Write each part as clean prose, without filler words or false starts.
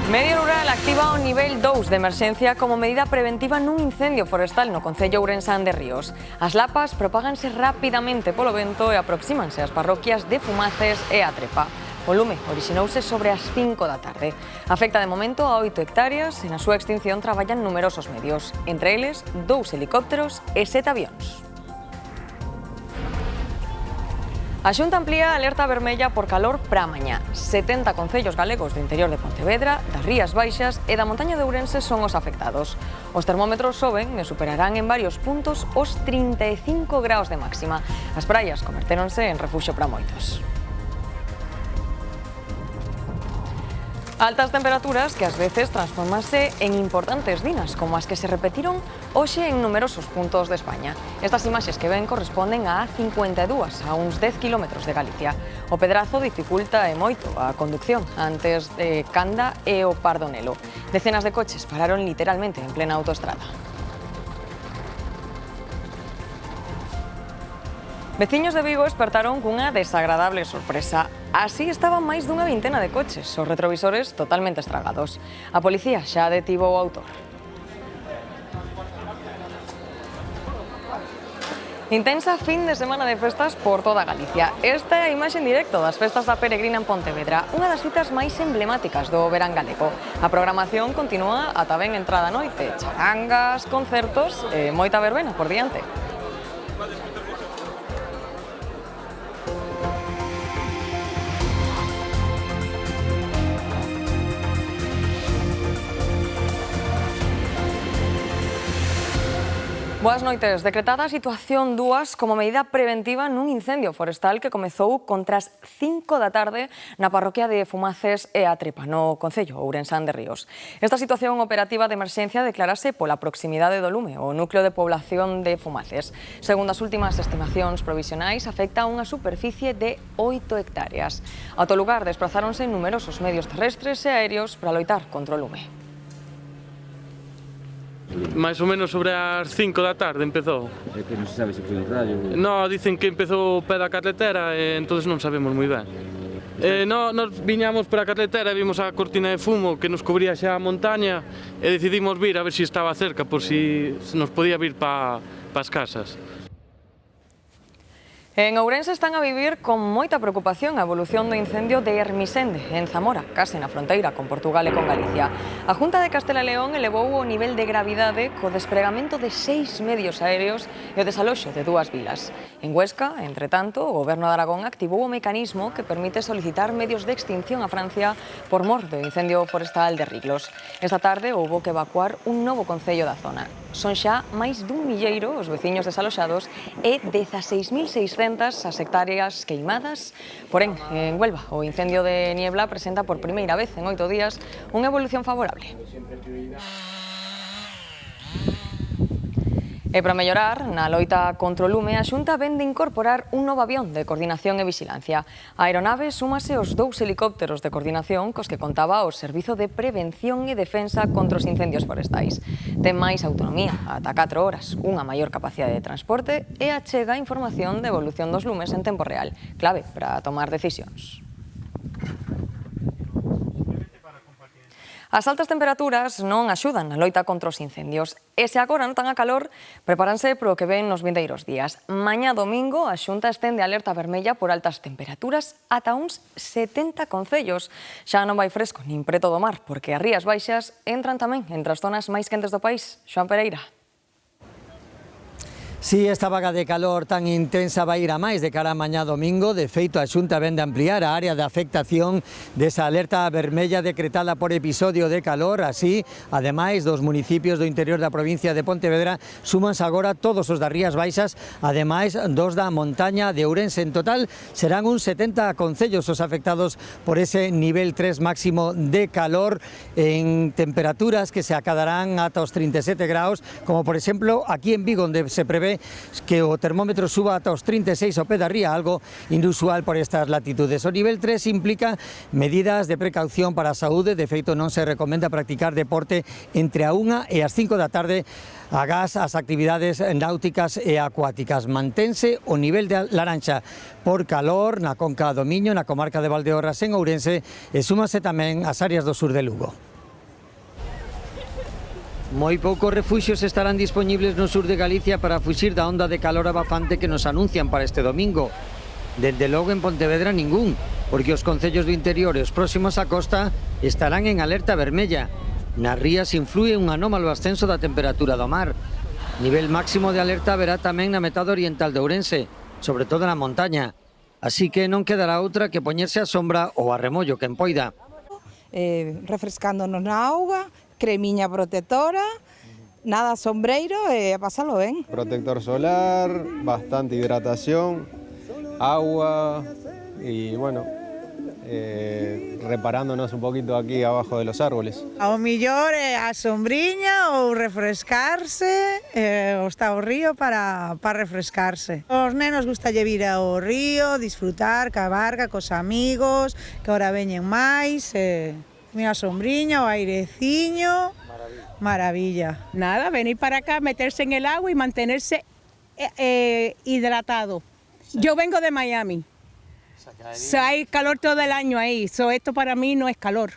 Medio Rural activa o nivel 2 de emerxencia como medida preventiva nun incendio forestal no concello ourensán de Ríos. As lapas propáganse rapidamente polo vento e aproxímanse ás parroquias de Fumaces e a Trepa. O lume orixinouse sobre as 5 da tarde. Afecta de momento a 8 hectáreas e na súa extinción traballan numerosos medios, entre eles 2 helicópteros e 7 avións. A Xunta amplía a alerta vermella por calor para mañá. 70 concellos galegos do interior de Pontevedra, das Rías Baixas e da montaña de Ourense son os afectados. Os termómetros soben e superarán en varios puntos os 35 graus de máxima. As praias convertéronse en refuxio para moitos. Altas temperaturas que ás veces transformanse en importantes dinas, como as que se repetiron hoxe en numerosos puntos de España. Estas imaxes que ven corresponden a A52, a uns 10 km de Galicia. O pedrazo dificulta e moito a conducción antes de Canda e o Pardonelo. Decenas de coches pararon literalmente en plena autoestrada. Veciños de Vigo espertaron cunha desagradable sorpresa. Así estaban máis dunha vintena de coches, os retrovisores totalmente estragados. A policía xa detivo o autor. Intensa fin de semana de festas por toda Galicia. Esta é a imaxe en directo das festas da Peregrina en Pontevedra, unha das citas máis emblemáticas do verán galego. A programación continúa ata ben entrada a noite, charangas, concertos e moita verbena por diante. Boas noites. Decretada a situación 2 como medida preventiva nun incendio forestal que comezou contra as 5 da tarde na parroquia de Fumaces e a Trepa, no concello ourensán de Ríos. Esta situación operativa de emerxencia declarase pola proximidade do lume, o núcleo de población de Fumaces. Segundo as últimas estimacións provisionais, afecta a unha superficie de 8 hectáreas. Ao lugar desplazáronse numerosos medios terrestres e aéreos para loitar contra o lume. Mais ou menos sobre as 5 da tarde empezou. É que non se sabe se foi un rayo. No, dicen que empezou o pé da carretera e entonces non sabemos moi ben. Nos viñamos para a carretera e vimos a cortina de fumo que nos cubría xa a montaña e decidimos vir a ver se estaba cerca por si nos podía vir para as casas. En Ourense están a vivir con moita preocupación a evolución do incendio de Ermisende, en Zamora, case na fronteira con Portugal e con Galicia. A Junta de Castela e León elevou o nivel de gravidade co despregamento de 6 medios aéreos e o desaloxo de 2 vilas. En Huesca, entre tanto, o Goberno de Aragón activou o mecanismo que permite solicitar medios de extinción a Francia por mor do incendio forestal de Riglos. Esta tarde houbo que evacuar un novo concello da zona. Son xa máis dun milleiro os veciños desaloxados e 16.600 as hectáreas queimadas. Porén, en Huelva, o incendio de Niebla presenta por primeira vez en 8 días unha evolución favorable. E para mellorar, na loita contra o lume, a Xunta vén de incorporar un novo avión de coordinación e vixilancia. A aeronave súmase aos 2 helicópteros de coordinación cos que contaba o Servizo de Prevención e Defensa contra os Incendios Forestais. Ten máis autonomía, ata 4 horas, unha maior capacidade de transporte e achega información de evolución dos lumes en tempo real, clave para tomar decisións. As altas temperaturas non axudan na loita contra os incendios e se agora notan a calor, prepáranse para o que ven nos vindeiros días. Mañá domingo a Xunta estende alerta vermella por altas temperaturas ata uns 70 concellos. Xa non vai fresco nin preto do mar, porque as Rías Baixas entran tamén entre as zonas máis quentes do país. Xoán Pereira. Si esta vaga de calor tan intensa vai ir a máis de cara a mañá domingo, de feito a Xunta vén de ampliar a área de afectación desa alerta vermella decretada por episodio de calor. Así, ademais dos municipios do interior da provincia de Pontevedra, súmanse agora todos os das Rías Baixas, ademais dos da montaña de Ourense. En total serán uns 70 concellos os afectados por ese nivel 3 máximo de calor en temperaturas que se acadarán ata os 37 graus, como por exemplo aquí en Vigo, onde se prevé que o termómetro suba ata os 36 ao pé da ría, algo inusual por estas latitudes. O nivel 3 implica medidas de precaución para a saúde. De feito, non se recomenda practicar deporte entre a 1 e as 5 da tarde agás as actividades náuticas e acuáticas. Mantense o nivel de laranxa por calor na conca do Miño, na comarca de Valdeorras en Ourense, e súmase tamén as áreas do sur de Lugo. Moi poucos refuxios estarán dispoñibles no sur de Galicia para fuxir da onda de calor abafante que nos anuncian para este domingo. Dende logo en Pontevedra ningún, porque os concellos do interior e os próximos á costa estarán en alerta vermella. Nas rías inflúe un anómalo ascenso da temperatura do mar. Nivel máximo de alerta haberá tamén na metade oriental de Ourense, sobre todo na montaña. Así que non quedará outra que poñerse á sombra ou a remollo quen poida. Refrescándonos na auga, cremiña protectora, nada sombreiro e a pasalo ben. Protector solar, bastante hidratación, agua y bueno, reparándonos un poquito aquí abajo de los árboles. Ao millor a sombriña ou refrescarse, está o río para refrescarse. Os nenos gustalle vir ao río, disfrutar ca barca, cos amigos, que ahora veñen máis, a sombriña, o aireciño, maravilla. Nada, venir para acá, meterse en el agua y mantenerse hidratado. Yo vengo de Miami. Hay calor todo el año ahí, esto para mí no es calor.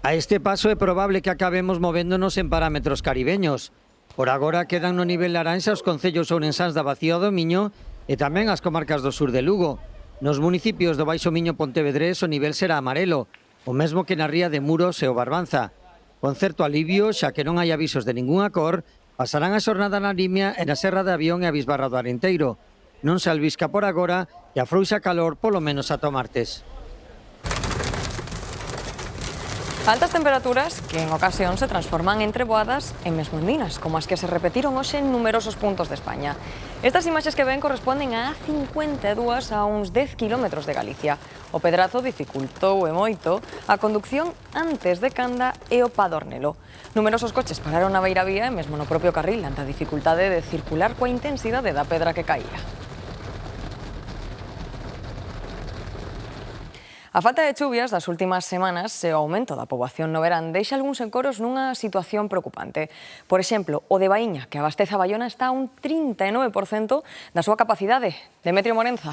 A este paso é probable que acabemos movéndonos en parámetros caribeños. Por agora quedan no nivel laranxa os concellos ourensáns da Bacía do Miño e tamén as comarcas do sur de Lugo. Nos municipios do Baixo Miño Pontevedrés o nivel será amarelo, o mesmo que na ría de Muros e o Barbanza. Con certo alivio, xa que non hai avisos de ningunha cor, pasarán a xornada na Limia e na Serra de Avión e a Bisbarra do Arenteiro. Non se albisca por agora e afrouxa calor polo menos ata o martes. Altas temperaturas que en ocasión se transforman en treboadas e mesmo en minas, como as que se repetiron hoxe en numerosos puntos de España. Estas imaxes que ven corresponden a 52 a uns 10 kilómetros de Galicia. O pedrazo dificultou e moito a conducción antes de Canda e o Padornelo. Numerosos coches pararon na beiravía e mesmo no propio carril ante a dificultade de circular coa intensidade da pedra que caía. A falta de chuvias das últimas semanas e o aumento da poboación no verán deixa algúns encoros nunha situación preocupante. Por exemplo, o de Baíña, que abastece a Baiona, está a un 39% da súa capacidade. Demetrio Morenza.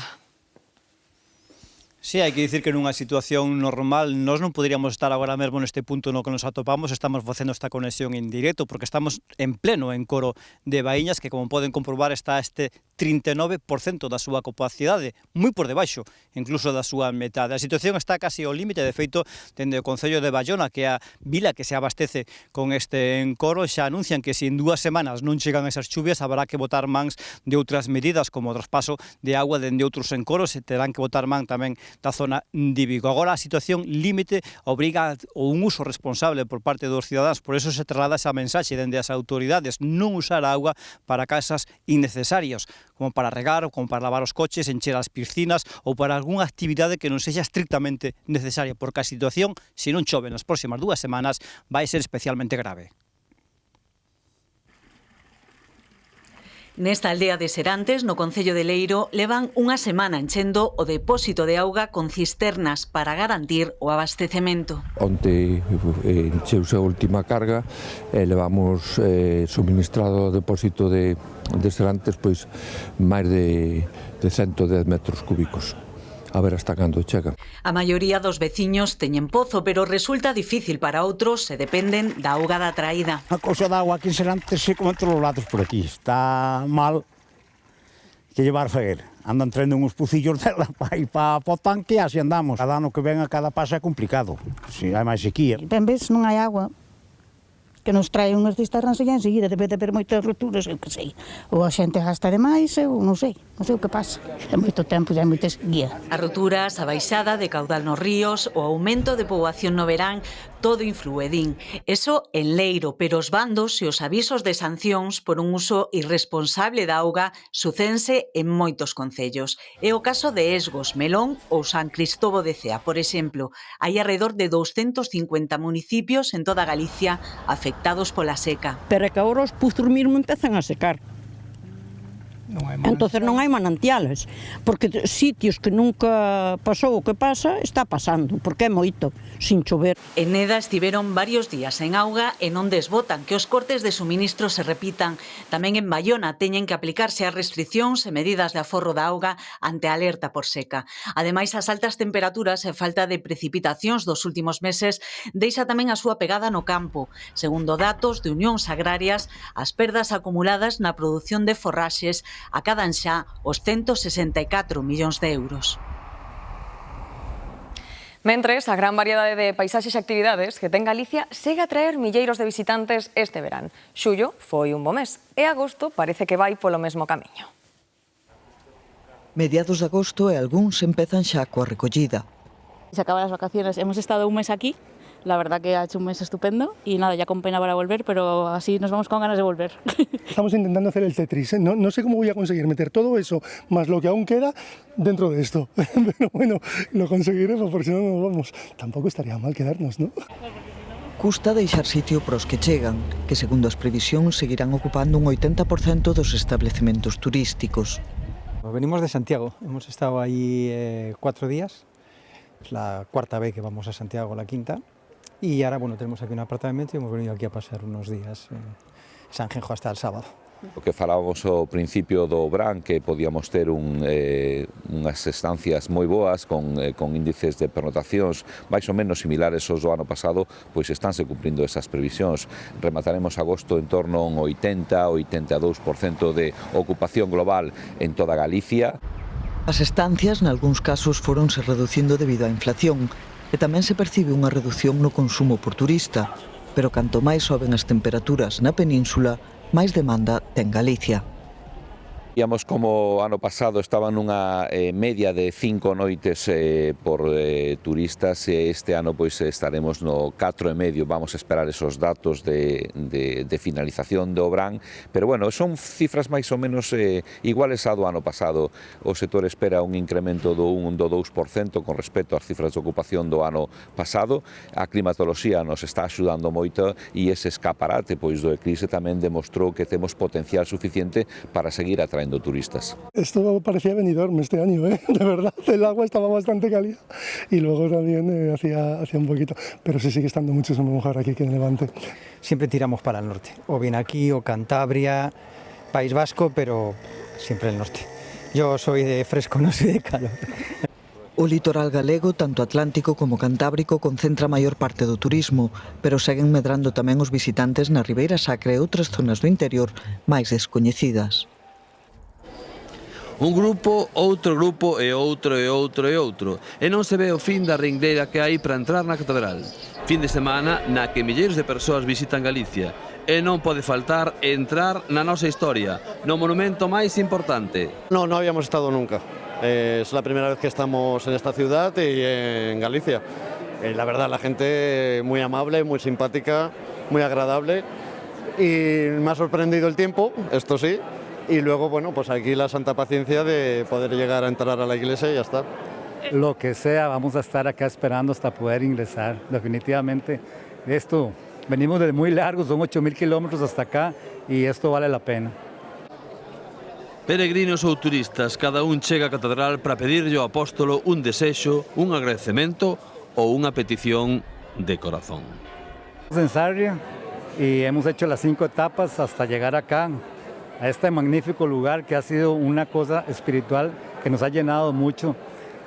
Sí, hai que dicir que nunha situación normal nós non poderíamos estar agora mesmo neste punto no que nos atopamos. Estamos facendo esta conexión en directo porque estamos en pleno encoro de Baíñas, que como poden comprobar está este 39% da súa capacidade, moi por debaixo incluso da súa metade. A situación está casi ao límite, de feito, dende o Concello de Baiona, que é a vila que se abastece con este encoro, xa anuncian que se en 2 semanas non chegan esas chuvias, haberá que botar mans de outras medidas, como o traspaso de agua dende outros encoros, e terán que botar man tamén da zona de Vigo. Agora a situación límite obriga a un uso responsable por parte dos cidadáns, por eso se traslada esa mensaxe dende as autoridades, non usar a auga para casas innecesarias, como para regar, ou como para lavar os coches, encher as piscinas ou para algunha actividade que non sexa estrictamente necesaria, porque a situación, se non chove nas próximas 2 semanas, vai ser especialmente grave. Nesta aldea de Serantes, no concello de Leiro, levan unha semana enchendo o depósito de auga con cisternas para garantir o abastecemento. Onte encheuse a última carga e levamos suministrado o depósito de Serantes pois máis de 110 metros cúbicos. A ver hasta cando chega. A maioría dos veciños teñen pozo, pero resulta difícil para outros se dependen da auga da traída. A cousa da agua aquí en Serantes é como en todos os lados por aquí. Está mal que llevar faguer. Andan traendo uns pucillos dela para ir para o tanque e así andamos. Cada ano que ven a cada paso é complicado. Si hai máis sequía. Ben ves, non hai agua. Que nos trae unhas cisternas e enseguida debe de haber moitas roturas, eu que sei. Ou a xente gasta demais, eu non sei o que pasa. É moito tempo, é moita sequía. As roturas, a baixada de caudal nos ríos, o aumento de poboación no verán, todo inflúe, din. Eso en Leiro, pero os bandos e os avisos de sancións por un uso irresponsable da auga sucénse en moitos concellos. É o caso de Esgos, Melón ou San Cristóbal de Cea, por exemplo. Hai alrededor de 250 municipios en toda Galicia afectados pola seca. Pero é que agora os puzos mesmo empezan a secar. Entonces non hai manantiales, porque sitios que nunca pasou o que pasa, está pasando, porque é moito, sin chover. En Neda estiveron varios días en auga e non desbotan que os cortes de suministro se repitan. Tamén en Baiona teñen que aplicarse as restriccións e medidas de aforro da auga ante a alerta por seca. Ademais, as altas temperaturas e falta de precipitacións dos últimos meses deixa tamén a súa pegada no campo. Segundo datos de Unións Agrarias, as perdas acumuladas na produción de forraxes acadan xa os 164 millóns de euros. Mentres, a gran variedade de paisaxes e actividades que ten Galicia segue a traer milleiros de visitantes este verán. Xullo foi un bo mes e agosto parece que vai polo mesmo camiño. Mediados de agosto e algúns empezan xa coa recollida. Se acaban las vacaciones, hemos estado un mes aquí. La verdad que ha hecho un mes estupendo y nada, ya con pena para volver, pero así nos vamos con ganas de volver. Estamos intentando hacer el Tetris, ¿eh? No sé cómo voy a conseguir meter todo eso, más lo que aún queda, dentro de esto. Pero bueno, lo conseguiremos, porque si no nos vamos. Tampoco estaría mal quedarnos, ¿no? Custa deixar sitio para os que chegan, que segundo as previsións seguirán ocupando un 80% dos establecementos turísticos. Venimos de Santiago, hemos estado ahí 4 días, es la cuarta vez que vamos a Santiago, la quinta. Y ahora, bueno, tenemos aquí un apartamento y hemos venido aquí a pasar unos días en Sanjenjo hasta el sábado. O que falábamos ao principio do Brán, que podíamos ter unhas estancias moi boas con índices de pernotacións máis ou menos similares aos do ano pasado, pois estánse cumprindo esas previsións. Remataremos agosto en torno a un 80-82% de ocupación global en toda Galicia. As estancias, nalgúns casos, foronse reducindo debido á inflación, e tamén se percibe unha reducción no consumo por turista, pero canto máis soben as temperaturas na península, máis demanda ten Galicia. Íamos como ano pasado, estaban nunha media de 5 noites por turistas e este ano pois estaremos no 4,5. Vamos a esperar esos datos de finalización do Brán, pero bueno, son cifras máis ou menos iguales ao do ano pasado. O sector espera un incremento do 1 do 2% con respecto ás cifras de ocupación do ano pasado. A climatoloxía nos está axudando moito e ese escaparate pois do eclipse tamén demostrou que temos potencial suficiente para seguir atraendo turistas. Esto parecía Benidorm este año, de verdad, el agua estaba bastante cálida y luego también hacía un poquito, pero sí sigue estando muchísimo mejor aquí que en Levante. Siempre tiramos para el norte, o bien aquí o Cantabria, País Vasco, pero siempre el norte. Yo soy de fresco, no soy de calor. O litoral galego, tanto atlántico como cantábrico, concentra a maior parte do turismo, pero seguen medrando tamén os visitantes na Ribeira Sacra e outras zonas do interior máis descoñecidas. Un grupo, outro grupo e outro e outro e outro. E non se ve o fin da rindeira que hai para entrar na catedral. Fin de semana na que milleiros de persoas visitan Galicia. E non pode faltar entrar na nosa historia, no monumento máis importante. No habíamos estado nunca. Es la primera vez que estamos en esta ciudad y en Galicia. La verdad, la gente muy amable, muy simpática, muy agradable. Y me ha sorprendido el tiempo, esto sí. Y luego, bueno, pues aquí la santa paciencia de poder llegar a entrar a la iglesia y ya está. Lo que sea, vamos a estar acá esperando hasta poder ingresar. Definitivamente, esto, venimos de muy largo, son 8.000 kilómetros hasta acá y esto vale la pena. Peregrinos ou turistas, cada un chega á catedral para pedirlle ao apóstolo un desexo, un agradecemento ou unha petición de corazón. En Sarria y hemos hecho las 5 etapas hasta llegar acá, a este magnífico lugar que ha sido una cosa espiritual que nos ha llenado mucho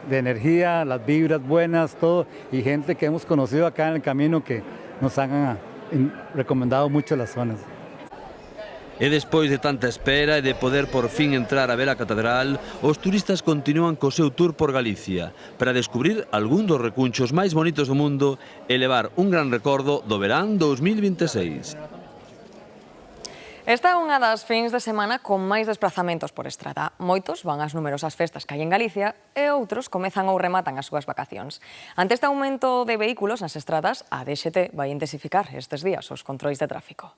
de energía, las vibras buenas, todo, y gente que hemos conocido acá en el camino que nos han recomendado mucho las zonas. E despois de tanta espera e de poder por fin entrar a ver a catedral, os turistas continúan co seu tour por Galicia para descubrir algún dos recunchos máis bonitos do mundo e levar un gran recordo do verán 2026. Esta é unha das fins de semana con máis desplazamentos por estrada. Moitos van ás numerosas festas que hai en Galicia e outros comezan ou rematan as súas vacacións. Ante este aumento de vehículos nas estradas, a DXT vai intensificar estes días os controis de tráfico.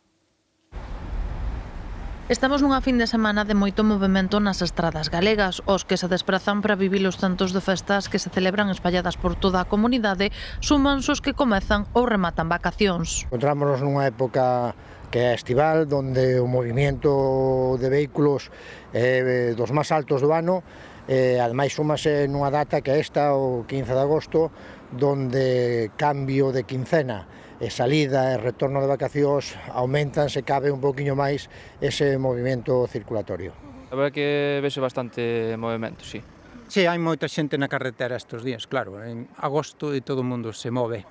Estamos nunha fin de semana de moito movimento nas estradas galegas. Os que se desprazan para vivir os centos de festas que se celebran espalladas por toda a comunidade suman os que comezan ou rematan vacacións. Encontrámonos nunha época que é estival, onde o movimento de vehículos é dos máis altos do ano, ademais súmase nunha data que é esta, o 15 de agosto, donde cambio de quincena e salida e retorno de vacacións aumentan, se cabe un poquinho máis ese movimento circulatorio. A verdade que vese bastante movimento, sí. Sí, hai moita xente na carretera estes días, claro, en agosto e todo o mundo se move.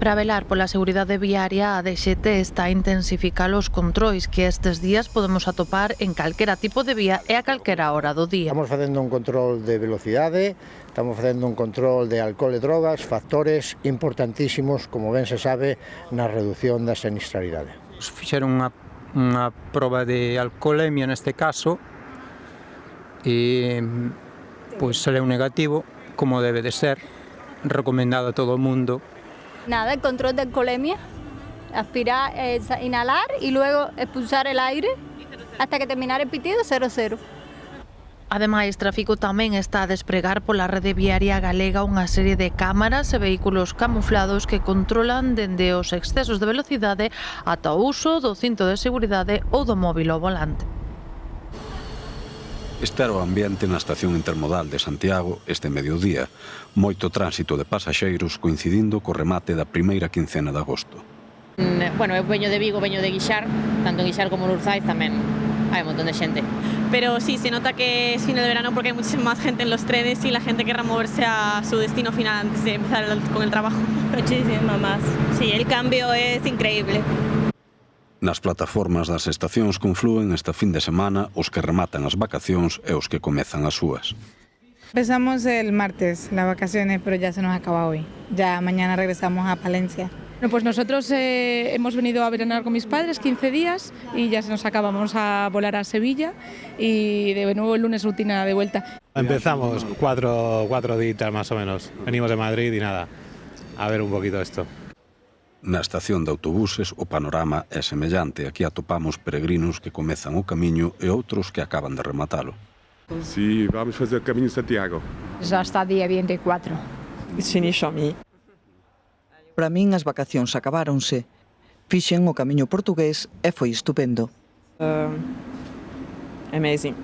Para velar pola seguridade viaria, a DXT está a intensificar os controis que estes días podemos atopar en calquera tipo de vía e a calquera hora do día. Estamos facendo un control de velocidade, estamos facendo un control de alcohol e drogas, factores importantísimos, como ben se sabe, na reducción da sinistralidade. Fixeron unha proba de alcoholemia neste caso e pois saleu negativo, como debe de ser, recomendado a todo o mundo. Nada, el control de alcoholemia, aspirar, inhalar y luego expulsar el aire hasta que terminar el pitido 0-0. Ademais, Tráfico tamén está a despregar pola rede viaria galega unha serie de cámaras e vehículos camuflados que controlan dende os excesos de velocidade ata o uso do cinto de seguridade ou do móbil ao volante. Este era o ambiente na estación intermodal de Santiago este mediodía. Moito tránsito de pasaxeiros coincidindo co remate da primeira quincena de agosto. Bueno, eu veño de Vigo, veño de Guixar, tanto en Guixar como en Urzaiz tamén hai un montón de xente. Pero sí, se nota que es final de verano porque hay muchísima más gente en los trenes y la gente querrá moverse a su destino final antes de empezar con el trabajo. Muchísima más. Sí, el cambio es increíble. Nas plataformas das estacións conflúen esta fin de semana os que rematan as vacacións e os que comezan as súas. Empezamos el martes las vacaciones, pero ya se nos acaba hoy. Ya mañana regresamos a Palencia. Bueno, pues nosotros hemos venido a veranear con mis padres 15 días y ya se nos acaba. Vamos a volar a Sevilla y de nuevo el lunes rutina de vuelta. Empezamos cuatro días más o menos. Venimos de Madrid y nada, a ver un poquito esto. Na estación de autobuses o panorama é semellante. Aquí atopamos peregrinos que comezan o camiño e outros que acaban de rematalo. Sí, vamos fazer o camiño de Santiago. Já está día 24. Finixo a mí. Para min as vacacións acabáronse. Fixen o camiño portugués e foi estupendo. Amazing.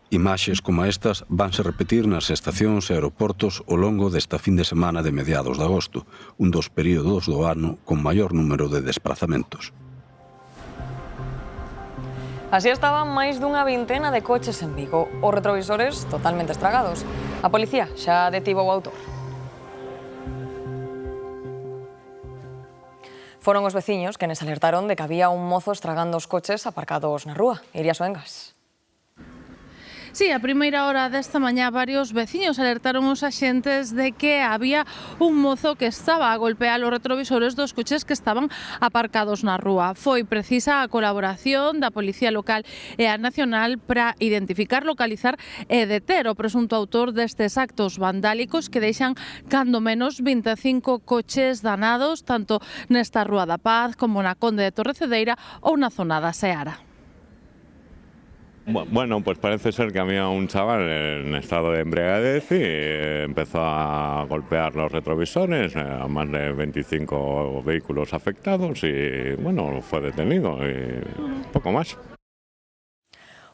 Imaxes como estas vanse repetir nas estacións e aeroportos ao longo desta fin de semana de mediados de agosto, un dos períodos do ano con maior número de desplazamentos. Así estaban máis dunha vintena de coches en Vigo, os retrovisores totalmente estragados. A policía xa detivo o autor. Foron os veciños quenes alertaron de que había un mozo estragando os coches aparcados na rúa. Iria Soengas. Sí, a primeira hora desta mañá varios veciños alertaron os axentes de que había un mozo que estaba a golpear os retrovisores dos coches que estaban aparcados na rúa. Foi precisa a colaboración da Policía Local e a Nacional para identificar, localizar e deter o presunto autor destes actos vandálicos que deixan cando menos 25 coches danados tanto nesta Rúa da Paz como na Conde de Torrecedeira ou na zona da Seara. Bueno, pues parece ser que había un chaval en estado de embriaguez y empezó a golpear los retrovisores, a más de 25 vehículos afectados y, bueno, fue detenido y poco más.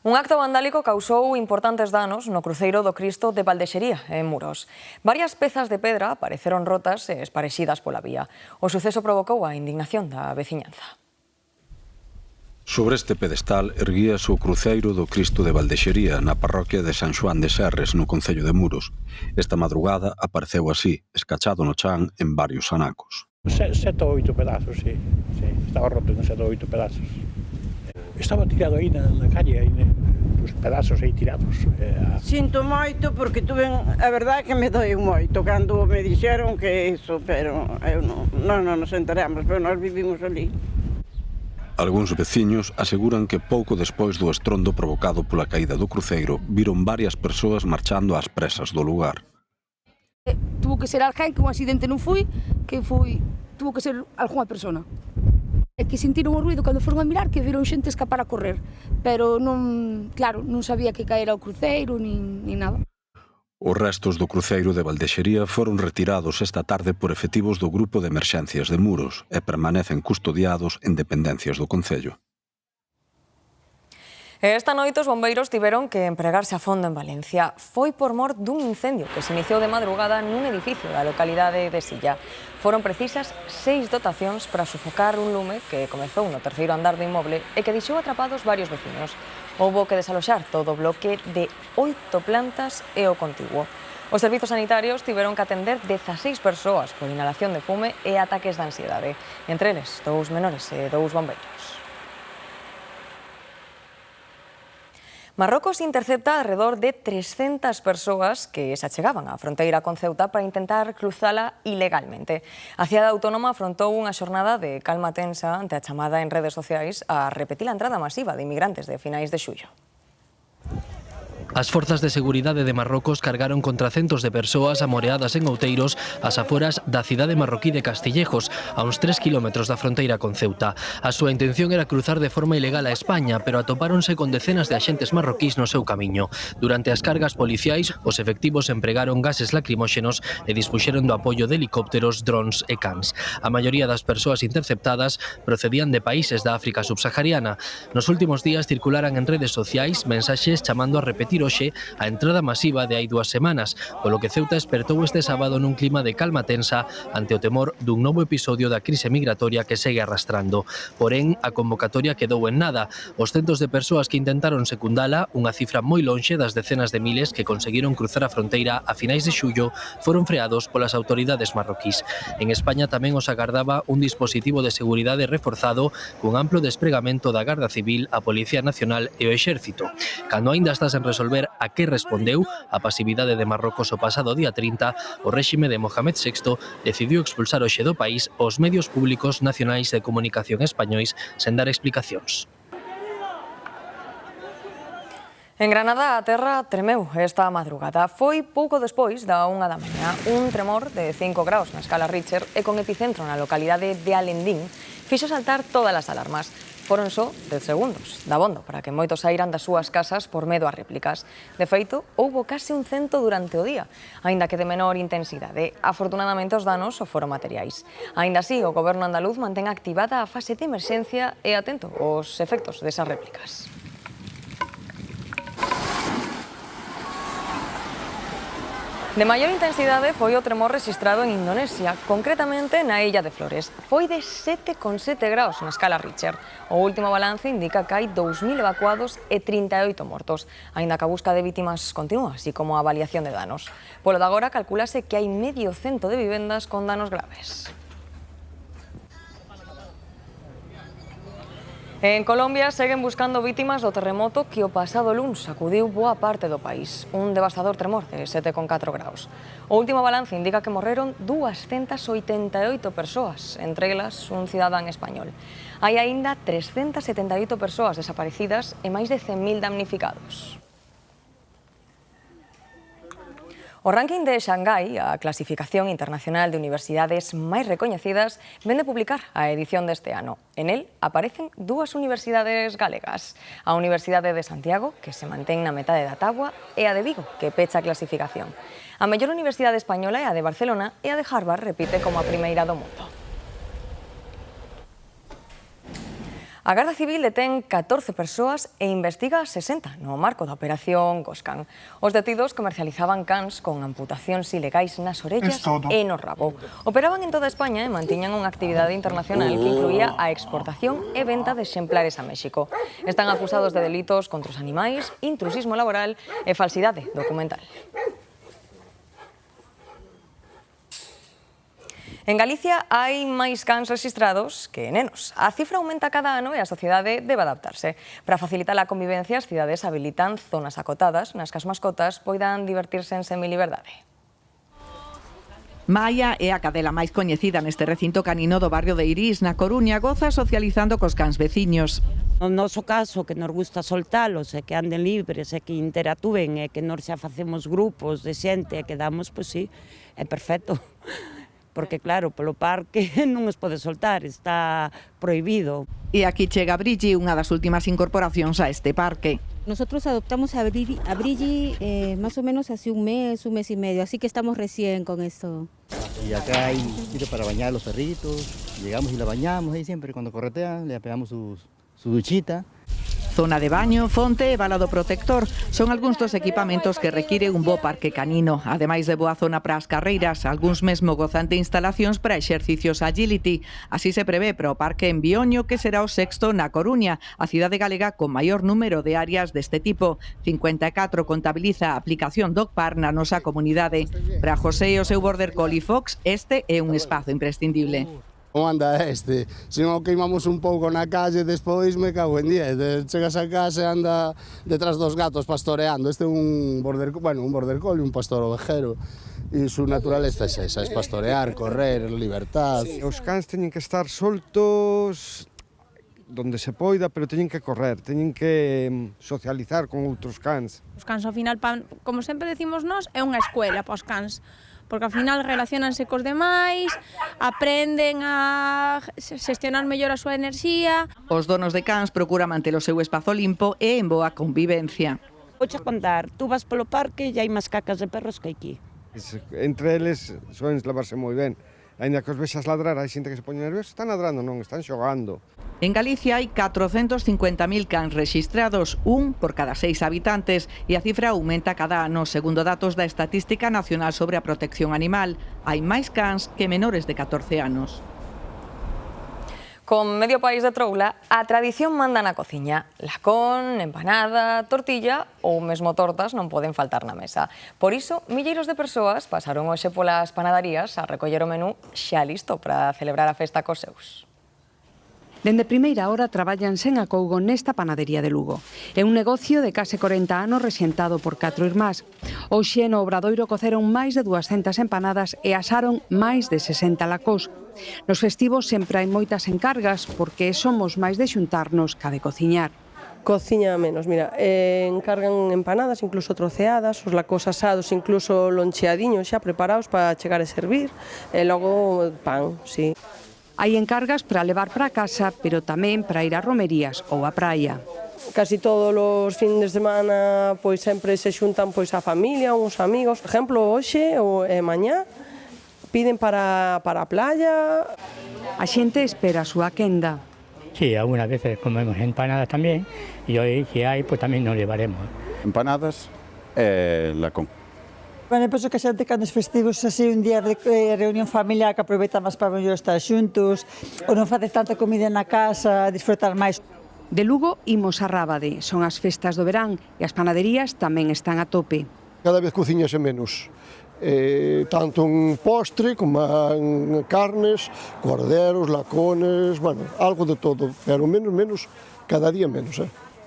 Un acto vandálico causou importantes danos no cruceiro do Cristo de Valdexería, en Muros. Varias pezas de pedra apareceron rotas e esparexidas pola vía. O suceso provocou a indignación da veciñanza. Sobre este pedestal erguíase o cruceiro do Cristo de Valdexería na parroquia de San Xoán de Serres, no concello de Muros. Esta madrugada apareceu así, escachado no chan en varios anacos. 7 ou 8 pedazos, sí. Estaba roto en 7 ou 8 pedazos. Estaba tirado aí na calle, aí os pedazos aí tirados. Sinto moito porque tuve, a verdade que me doi moito cando me dixeron que iso, pero eu non nos enteramos, pero nós vivimos ali. Algúns veciños aseguran que pouco despois do estrondo provocado pola caída do cruceiro viron varias persoas marchando ás presas do lugar. Tuvo que ser alguén que un accidente non foi, tuvo que ser algunha persona. É que sentiron o ruido cando foron a mirar que viron xente escapar a correr, pero non, claro, non sabía que caera o cruceiro nin nada. Os restos do cruceiro de Valdexería foron retirados esta tarde por efectivos do Grupo de Emerxencias de Muros e permanecen custodiados en dependencias do concello. Esta noite os bombeiros tiveron que empregarse a fondo en Valencia. Foi por mor dun incendio que se iniciou de madrugada nun edificio da localidade de Silla. Foron precisas 6 dotacións para sofocar un lume que comezou no terceiro andar do inmoble e que deixou atrapados varios veciños. Houbo que desaloxar todo o bloque de 8 plantas e o contiguo. Os servizos sanitarios tiveron que atender 16 persoas por inhalación de fume e ataques de ansiedade. Entre eles, 2 menores e 2 bombeiros. Marrocos intercepta alrededor de 300 persoas que se achegaban á fronteira con Ceuta para intentar cruzala ilegalmente. A cidade autónoma afrontou unha xornada de calma tensa ante a chamada en redes sociais a repetir a entrada masiva de inmigrantes de finais de xullo. As forzas de seguridade de Marrocos cargaron contra centos de persoas amoreadas en outeiros ás aforas da cidade marroquí de Castillejos, a uns 3 kilómetros da fronteira con Ceuta. A súa intención era cruzar de forma ilegal a España, pero atopáronse con decenas de axentes marroquís no seu camiño. Durante as cargas policiais, os efectivos empregaron gases lacrimóxenos e dispuxeron do apoio de helicópteros, drons e cans. A maioría das persoas interceptadas procedían de países da África subsahariana. Nos últimos días circularan en redes sociais mensaxes chamando a repetir hoxe a entrada masiva de hai 2 semanas, polo que Ceuta espertou este sábado nun clima de calma tensa ante o temor dun novo episodio da crise migratoria que segue arrastrando. Porén, a convocatoria quedou en nada. Os centos de persoas que intentaron secundala, unha cifra moi lonxe das decenas de miles que conseguiron cruzar a fronteira a finais de xullo, foron freados polas autoridades marroquís. En España tamén os agardaba un dispositivo de seguridade reforzado cun amplo despregamento da Garda Civil, a Policía Nacional e o Exército. Cando aínda estás en resolver a que respondeu a pasividade de Marrocos o pasado día 30, o réxime de Mohamed VI decidiu expulsar hoxe do país os medios públicos nacionais de comunicación españois sen dar explicacións. En Granada a terra tremeu esta madrugada. Foi pouco despois da 1 da mañá. Un tremor de 5 graus na escala Richter e con epicentro na localidade de Alendín fixo saltar todas as alarmas. Foron só 10 segundos, dabondo, para que moitos sairan das súas casas por medo a réplicas. De feito, houbo case un 100 durante o día, aínda que de menor intensidade. Afortunadamente, os danos só foron materiais. Aínda así, o Goberno andaluz mantén activada a fase de emerxencia e atento aos efectos desas réplicas. De maior intensidade foi o tremor rexistrado en Indonesia, concretamente na illa de Flores. Foi de 7,7 graus na escala Richter. O último balance indica que hai 2.000 evacuados e 38 mortos, aínda que a busca de vítimas continúa, así como a avaliación de danos. Polo de agora, calculase que hai medio cento de vivendas con danos graves. En Colombia seguen buscando vítimas do terremoto que o pasado luns sacudiu boa parte do país. Un devastador tremor de 7,4 graus. O último balance indica que morreron 288 persoas, entre elas un cidadán español. Hai aínda 378 persoas desaparecidas e máis de 100.000 damnificados. O ranking de Xangai, a clasificación internacional de universidades máis recoñecidas, vén de publicar a edición deste ano. En el aparecen 2 universidades galegas. A Universidade de Santiago, que se mantén na metade da táboa, e a de Vigo, que pecha a clasificación. A mellor universidade española é a de Barcelona e a de Harvard repite como a primeira do mundo. A Garda Civil detén 14 persoas e investiga 60 no marco da operación Goscan. Os detidos comercializaban cans con amputacións ilegais nas orellas e no rabo. Operaban en toda España e mantiñan unha actividade internacional que incluía a exportación e venta de exemplares a México. Están acusados de delitos contra os animais, intrusismo laboral e falsidade documental. En Galicia hai máis cans rexistrados que nenos. A cifra aumenta cada ano e a sociedade debe adaptarse. Para facilitar a convivencia, as cidades habilitan zonas acotadas nas que as mascotas poidan divertirse en semiliberdade. Maia é a cadela máis coñecida neste recinto canino do barrio de Irís, na Coruña, goza socializando cos cans veciños. No noso caso, que nos gusta soltalos e que anden libres e que interactúen e que nos xa facemos grupos de xente e que damos, pois sí, é perfecto. Porque claro, polo parque non os pode soltar, está prohibido. E aquí chega Brigi, unha das últimas incorporacións a este parque. Nosotros adoptamos a Brigi más o menos hace un mes y medio, así que estamos recién con esto. Y acá hay sitio para bañar a los perritos, llegamos y la bañamos ahí siempre, cuando corretean le pegamos su duchita. Zona de baño, fonte e balado protector son algúns dos equipamentos que require un bo parque canino. Ademais de boa zona para as carreiras, algúns mesmo gozan de instalacións para exercicios agility. Así se prevé para o parque en Bioño, que será o sexto na Coruña, a cidade galega con maior número de áreas deste tipo. 54 contabiliza a aplicación DogPark na nosa comunidade. Para José e o seu Border Collie Fox, este é un espazo imprescindible. Como anda este? Se non queimamos un pouco na calle, despois me cago en 10. Chegas a casa e anda detrás dos gatos pastoreando. Este é un border collie, un pastor ovejero. E su naturaleza é esa, é pastorear, correr, libertad. Os cans teñen que estar soltos donde se poida, pero teñen que correr, teñen que socializar con outros cans. Os cans ao final, como sempre decimos nós, é unha escuela para os cans, porque ao final relacionanse cos demais, aprenden a xestionar mellor a súa enerxía. Os donos de cans procuran manter o seu espazo limpo e en boa convivencia. Vouche contar, tú vas polo parque e hai máis cacas de perros que aquí. Entre eles soen lavarse moi ben. Ainda que os vexas ladrar, hai xente que se poñe nerviosa, están ladrando, non, están xogando. En Galicia hai 450.000 cans rexistrados, un por cada 6 habitantes, e a cifra aumenta cada ano, segundo datos da Estatística Nacional sobre a Protección Animal. Hai máis cans que menores de 14 anos. Con medio país de troula, a tradición manda na cociña. Lacón, empanada, tortilla ou mesmo tortas non poden faltar na mesa. Por iso, milleiros de persoas pasaron hoxe polas panadarías a recoller o menú xa listo para celebrar a festa cos seus. Dende primeira hora traballan sen acougo nesta panadería de Lugo. É un negocio de case 40 anos rexentado por 4 irmás. Hoxe no Obradoiro coceron máis de 200 empanadas e asaron máis de 60 lacós. Nos festivos sempre hai moitas encargas porque somos máis de xuntarnos ca de cociñar. Cociña menos, mira, encargan empanadas, incluso troceadas, os lacós asados, incluso loncheadiños xa preparados para chegar e servir, e logo pan, sí. Hai encargas para levar para casa, pero tamén para ir a romerías ou á praia. Casi todos os fins de semana pois sempre se xuntan pois a familia, uns amigos. Por exemplo, hoxe ou mañá piden para a playa. A xente espera a súa quenda. Sí, algunas veces comemos empanadas tamén e hoy que hai, pois tamén nos levaremos. Empanadas e lacón. Bueno, penso que a xente cando os festivos así un día de reunión familiar que aproveita máis para mellor estar xuntos ou non facer tanta comida na casa, disfrutar máis. De Lugo imos a Rábade, son as festas do verán e as panaderías tamén están a tope. Cada vez cociñase menos, tanto en postre como en carnes, corderos, lacones, bueno, algo de todo, pero menos, cada día menos,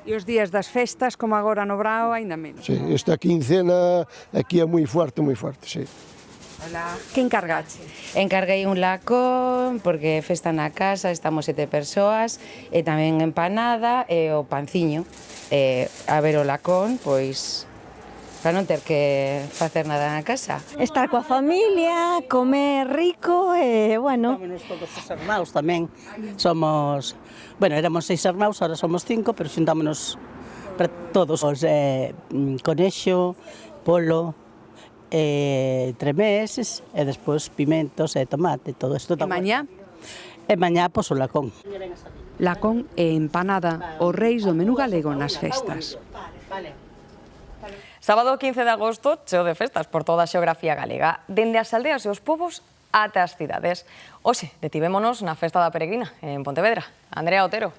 E os días das festas, como agora no Brao, aínda menos. Sí, esta quincena aquí é moi forte, sí. Hola. Que encargache? Encarguei un lacón, porque é festa na casa, estamos 7 persoas, e tamén empanada e o panciño. A ver o lacón, pois, para non ter que facer nada na casa. Estar coa familia, comer rico e, bueno... Vámonos todos os irmãos tamén. Somos... Bueno, éramos 6 irmãos, ahora somos 5, pero xuntámonos para todos. Conexo, polo, tremeses, e despois pimentos e tomate, todo isto. E mañá? E mañá, pois, o lacón. Lacón e empanada, os reis do menú galego nas festas. Sábado 15 de agosto, cheo de festas por toda a xeografía galega, dende as aldeas e os povos ata as cidades. Hoxe, detivémonos na Festa da Peregrina, en Pontevedra. Andrea Otero.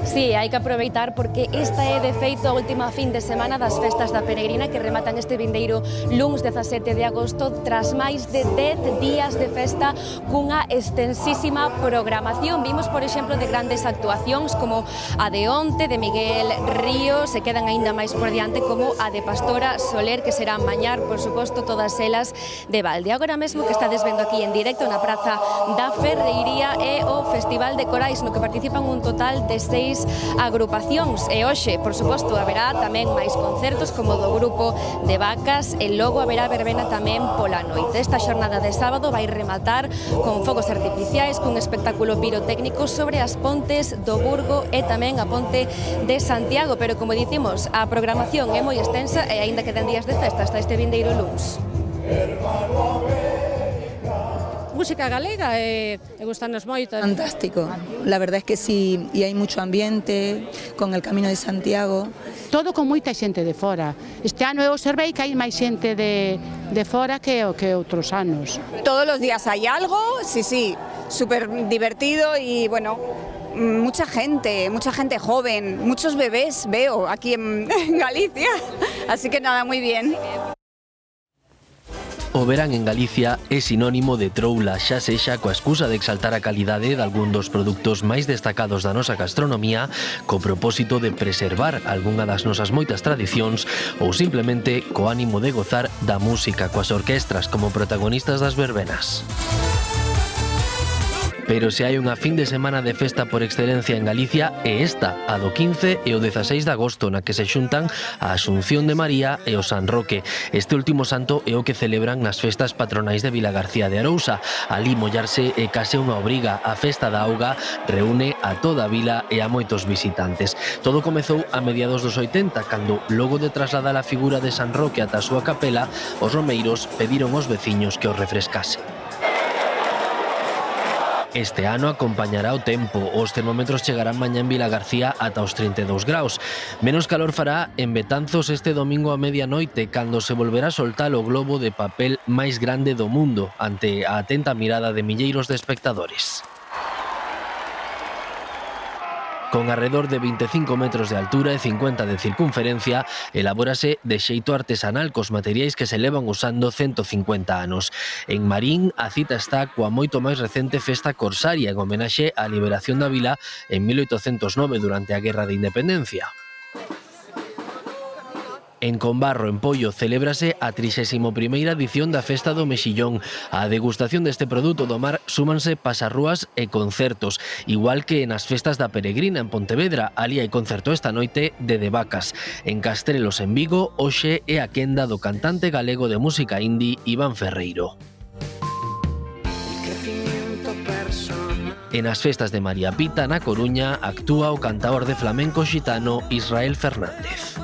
Sí, hai que aproveitar porque esta é de feito a última fin de semana das festas da Peregrina que rematan este vindeiro luns 17 de agosto tras máis de 10 días de festa cunha extensísima programación. Vimos, por exemplo, de grandes actuacións como a de onte, de Miguel Ríos, se quedan aínda máis por diante como a de Pastora Soler, que será mañar, por suposto, todas elas de balde. Agora mesmo que estades vendo aquí en directo na Praza da Ferreiría é o Festival de Corais, no que participan un total de 6 diferentes agrupacións. E hoxe, por suposto, haberá tamén máis concertos como do grupo de Vacas e logo haberá verbena tamén pola noite. Esta xornada de sábado vai rematar con fogos artificiais, cun espectáculo pirotécnico sobre as pontes do Burgo e tamén a ponte de Santiago, pero como dicimos, a programación é moi extensa e aínda quedan días de festa hasta este vindeiro luns. Música galega e gustanos moito. Fantástico, la verdad es que sí, e hai mucho ambiente con el Camino de Santiago. Todo con moita xente de fora. Este ano eu observei que hai máis xente de fora que outros anos. Todos los días hay algo, sí, súper divertido y bueno, mucha gente joven, muchos bebés veo aquí en Galicia, así que nada, muy bien. O verán en Galicia é sinónimo de troula, xa sexa coa excusa de exaltar a calidade de algún dos produtos máis destacados da nosa gastronomía, co propósito de preservar algunha das nosas moitas tradicións ou simplemente co ánimo de gozar da música coas orquestras como protagonistas das verbenas. Pero se hai unha fin de semana de festa por excelencia en Galicia é esta, a do 15 e o 16 de agosto, na que se xuntan a Asunción de María e o San Roque. Este último santo é o que celebran nas festas patronais de Vilagarcía de Arousa. Ali mollarse é case unha obriga. A festa da auga reúne a toda a vila e a moitos visitantes. Todo comezou a mediados dos 80, cando, logo de trasladar a figura de San Roque ata a súa capela, os romeiros pediron aos veciños que os refrescase. Este ano acompañará o tempo. Os termómetros chegarán mañá en Vilagarcía ata os 32 graus. Menos calor fará en Betanzos este domingo a medianoite, cando se volverá a soltar o globo de papel máis grande do mundo, ante a atenta mirada de milleiros de espectadores. Con alrededor de 25 metros de altura e 50 de circunferencia, elabórase de xeito artesanal cos materiais que se levan usando 150 anos. En Marín, a cita está coa moito máis recente festa corsaria en homenaxe á liberación da vila en 1809 durante a Guerra de Independencia. En Combarro, en Pollo, celébrase a 31ª edición da Festa do Mexillón. A degustación deste produto do mar súmanse pasarrúas e concertos, igual que nas festas da Peregrina en Pontevedra. Ali hai concerto esta noite de Vacas. En Castrelos, en Vigo, hoxe é a quenda do cantante galego de música indie Iván Ferreiro. E nas festas de María Pita, na Coruña, actúa o cantaor de flamenco xitano Israel Fernández.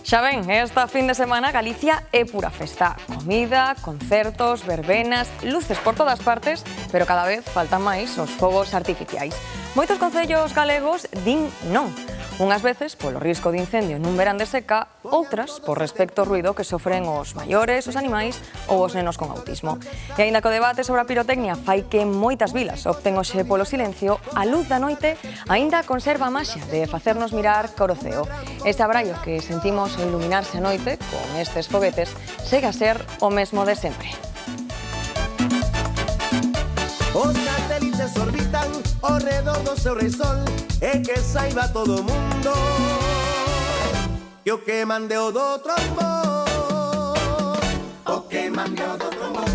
Xa ven, esta fin de semana Galicia é pura festa. Comida, concertos, verbenas, luces por todas partes, pero cada vez faltan máis os fogos artificiais. Moitos concellos galegos din non. Unhas veces polo risco de incendio nun verán de seca, outras por respecto ao ruido que sofren os maiores, os animais ou os nenos con autismo. E aínda que o debate sobre a pirotecnia fai que moitas vilas opten hoxe polo silencio, a luz da noite aínda conserva a maxia de facernos mirar cara ao ceo. Ese abraio que sentimos iluminarse a noite con estes foguetes segue a ser o mesmo de sempre. Os satélites orbitan ao redor do seu rei sol e que saiba todo o mundo que o que mandeu do trombón, o que mandeu do trombón.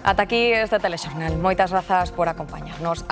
Ata aquí este telexornal. Moitas grazas por acompañarnos.